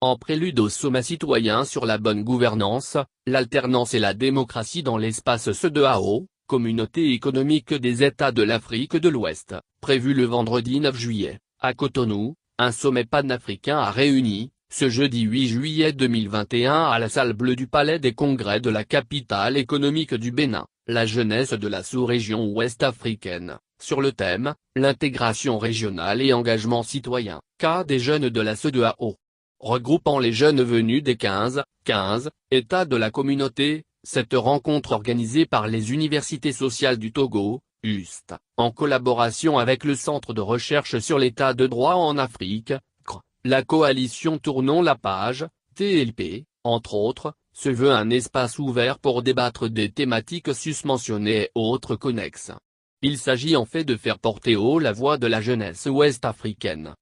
En prélude au sommet citoyen sur la bonne gouvernance, l'alternance et la démocratie dans l'espace CEDEAO, Communauté économique des États de l'Afrique de l'Ouest, prévu le vendredi 9 juillet, à Cotonou, un sommet panafricain a réuni, ce jeudi 8 juillet 2021 à la salle bleue du Palais des Congrès de la capitale économique du Bénin, la jeunesse de la sous-région ouest africaine, sur le thème « L'intégration régionale et engagement citoyen », cas des jeunes de la CEDEAO. Regroupant les jeunes venus des 15 États de la communauté, cette rencontre organisée par les universités sociales du Togo, UST, en collaboration avec le Centre de recherche sur l'état de droit en Afrique, CRE, la coalition Tournons la page, TLP, entre autres, se veut un espace ouvert pour débattre des thématiques susmentionnées et autres connexes. Il s'agit en fait de faire porter haut la voix de la jeunesse ouest-africaine.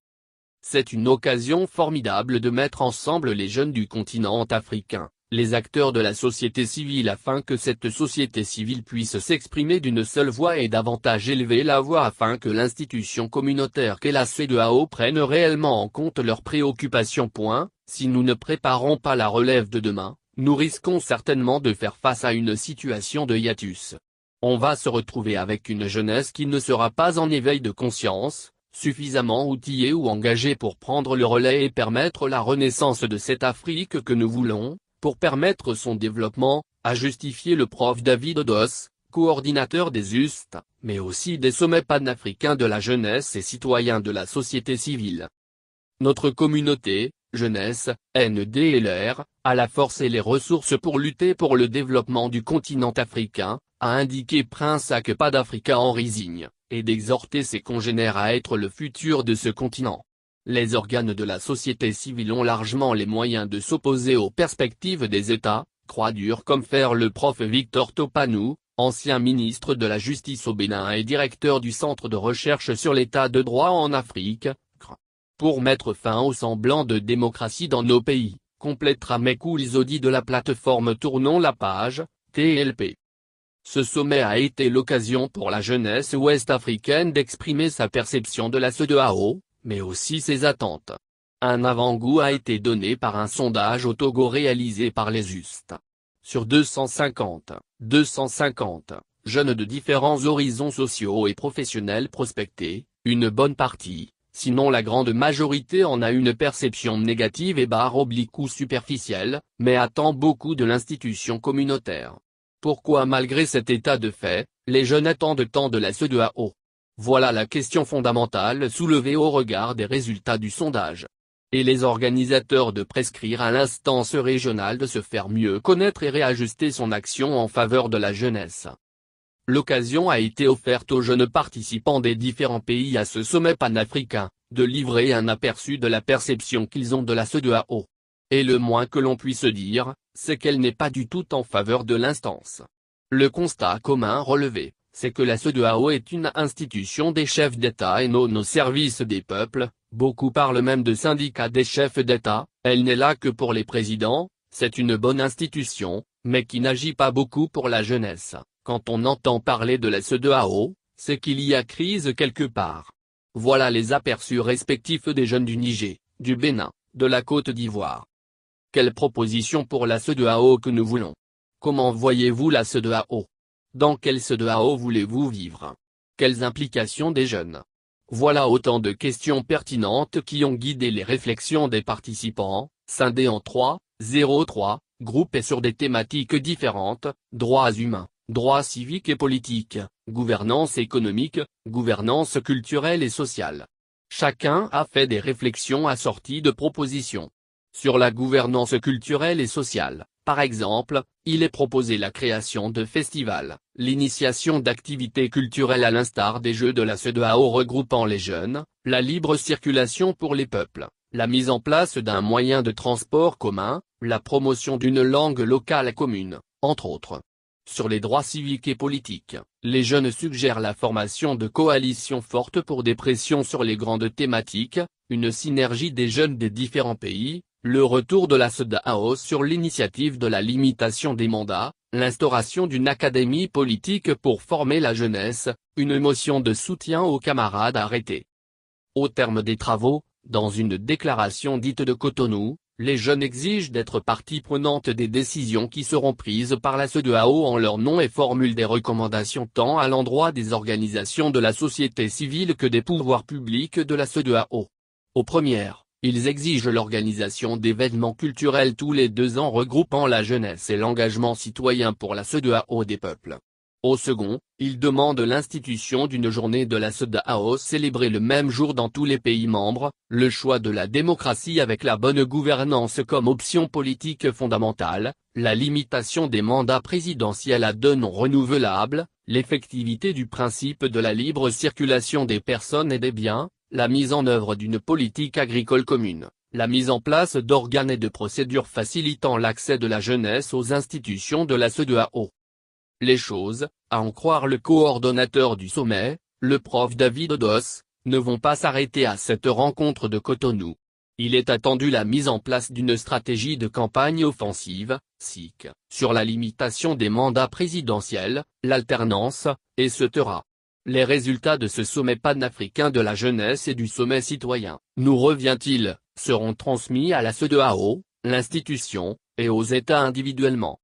C'est une occasion formidable de mettre ensemble les jeunes du continent africain, les acteurs de la société civile afin que cette société civile puisse s'exprimer d'une seule voix et davantage élever la voix afin que l'institution communautaire qu'est la CEDEAO prenne réellement en compte leurs préoccupations. Si nous ne préparons pas la relève de demain, nous risquons certainement de faire face à une situation de hiatus. On va se retrouver avec une jeunesse qui ne sera pas en éveil de conscience, suffisamment outillée ou engagée pour prendre le relais et permettre la renaissance de cette Afrique que nous voulons, pour permettre son développement, a justifié le prof David Odos, coordinateur des UST, mais aussi des sommets panafricains de la jeunesse et citoyens de la société civile. Notre communauté, jeunesse, NDLR, a la force et les ressources pour lutter pour le développement du continent africain, a indiqué Prince Akpad Africa Henri Zigne, et d'exhorter ses congénères à être le futur de ce continent. Les organes de la société civile ont largement les moyens de s'opposer aux perspectives des États, croit dur comme fer le prof Victor Topanou, ancien ministre de la Justice au Bénin et directeur du Centre de recherche sur l'état de droit en Afrique, CRE. Pour mettre fin au semblant de démocratie dans nos pays, complétera Mekou Lizodi de la plateforme Tournons la page, TLP. Ce sommet a été l'occasion pour la jeunesse ouest-africaine d'exprimer sa perception de la CEDEAO, mais aussi ses attentes. Un avant-goût a été donné par un sondage au Togo réalisé par les UST. Sur 250 jeunes de différents horizons sociaux et professionnels prospectés, une bonne partie, sinon la grande majorité en a une perception négative et ou superficielle, mais attend beaucoup de l'institution communautaire. Pourquoi malgré cet état de fait, les jeunes attendent tant de la CEDEAO? Voilà la question fondamentale soulevée au regard des résultats du sondage. Et les organisateurs de prescrire à l'instance régionale de se faire mieux connaître et réajuster son action en faveur de la jeunesse. L'occasion a été offerte aux jeunes participants des différents pays à ce sommet panafricain, de livrer un aperçu de la perception qu'ils ont de la CEDEAO. Et le moins que l'on puisse dire, c'est qu'elle n'est pas du tout en faveur de l'instance. Le constat commun relevé, c'est que la CEDEAO est une institution des chefs d'État et non au service des peuples. Beaucoup parlent même de syndicat des chefs d'État, elle n'est là que pour les présidents, c'est une bonne institution, mais qui n'agit pas beaucoup pour la jeunesse. Quand on entend parler de la CEDEAO, c'est qu'il y a crise quelque part. Voilà les aperçus respectifs des jeunes du Niger, du Bénin, de la Côte d'Ivoire. Quelle proposition pour la CEDEAO que nous voulons? Comment voyez-vous la CEDEAO? Dans quelle CEDEAO voulez-vous vivre? Quelles implications des jeunes? Voilà autant de questions pertinentes qui ont guidé les réflexions des participants, scindés en 3 groupes et sur des thématiques différentes, droits humains, droits civiques et politiques, gouvernance économique, gouvernance culturelle et sociale. Chacun a fait des réflexions assorties de propositions. Sur la gouvernance culturelle et sociale, par exemple, il est proposé la création de festivals, l'initiation d'activités culturelles à l'instar des Jeux de la CEDEAO regroupant les jeunes, la libre circulation pour les peuples, la mise en place d'un moyen de transport commun, la promotion d'une langue locale commune, entre autres. Sur les droits civiques et politiques, les jeunes suggèrent la formation de coalitions fortes pour des pressions sur les grandes thématiques, une synergie des jeunes des différents pays, le retour de la CEDEAO sur l'initiative de la limitation des mandats, l'instauration d'une académie politique pour former la jeunesse, une motion de soutien aux camarades arrêtés. Au terme des travaux, dans une déclaration dite de Cotonou, Les jeunes exigent d'être partie prenante des décisions qui seront prises par la CEDEAO en leur nom et formulent des recommandations tant à l'endroit des organisations de la société civile que des pouvoirs publics de la CEDEAO. Aux premières, ils exigent l'organisation d'événements culturels tous les 2 ans regroupant la jeunesse et l'engagement citoyen pour la CEDEAO des peuples. Au second, ils demandent l'institution d'une journée de la CEDEAO célébrée le même jour dans tous les pays membres, le choix de la démocratie avec la bonne gouvernance comme option politique fondamentale, la limitation des mandats présidentiels à 2 non renouvelables, l'effectivité du principe de la libre circulation des personnes et des biens, la mise en œuvre d'une politique agricole commune, la mise en place d'organes et de procédures facilitant l'accès de la jeunesse aux institutions de la CEDEAO. Les choses, à en croire le coordonnateur du sommet, le prof David Odos, ne vont pas s'arrêter à cette rencontre de Cotonou. Il est attendu la mise en place d'une stratégie de campagne offensive, SIC, sur la limitation des mandats présidentiels, l'alternance, etc. Les résultats de ce sommet panafricain de la jeunesse et du sommet citoyen, nous revient-il, seront transmis à la CEDEAO, l'institution, et aux États individuellement.